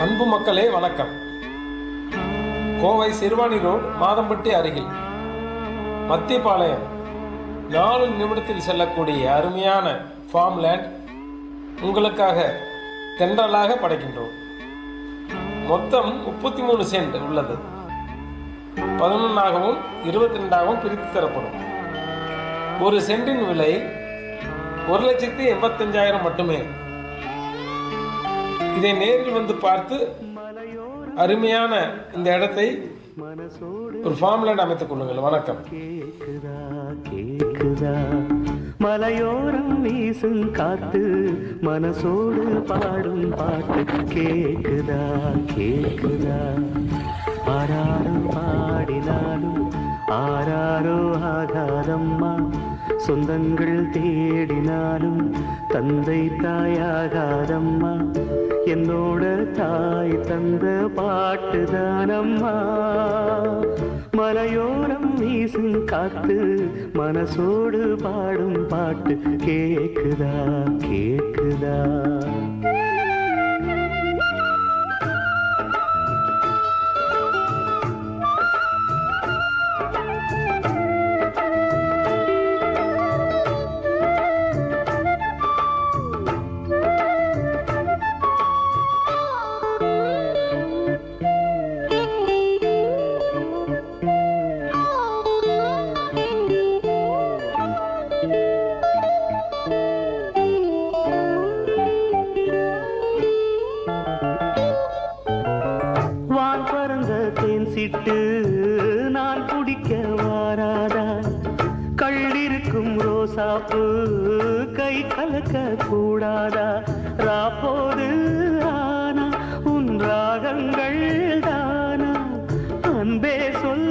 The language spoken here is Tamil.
அன்பு மக்களே வணக்கம். கோவை சிறுவாணி ரோடு மாதம்பட்டி அருகில் மத்தியபாளையம் 4 நிமிடத்தில் செல்லக்கூடிய அருமையான ஃபார்ம் லேண்ட் உங்களுக்காக தென்றலாக படைக்கின்றோம். மொத்தம் 33 சென்ட் உள்ளது. 11ஆகவும் 22ஆகவும் பிரித்து தரப்படும். ஒரு சென்டின் விலை 1,85,000 மட்டுமே. இதை நேரில் வந்து பார்த்து அருமையான இந்த இடத்தை ஒரு ஃபார்ம் லேண்ட் அமைத்துக் கொள்ளுங்கள். வணக்கம். மலையோரம் வீசும் காத்து மனசோடு பாடும் பாட்டு கேக்குதா கேக்குதா. ஆராரோ பாடினாலும் ஆராரோ ஆகாதம்மா. சொந்தங்கள் தேடினாலும் தந்தை தாயாகாதம்மா. என்னோட தாய் தந்த பாட்டுதானம்மா. மலையோரம் வீசும் காத்து மனசோடு பாடும் பாட்டு கேக்குதா கேக்குதா. சிட்டு நான் குடிக்க வாராதா. கள்ளிருக்கும் ரோசாப்பு கை கலக்க கூடாதா. ராப்போது ஆனா உன் ராகங்கள் தானா. அன்பே சொல்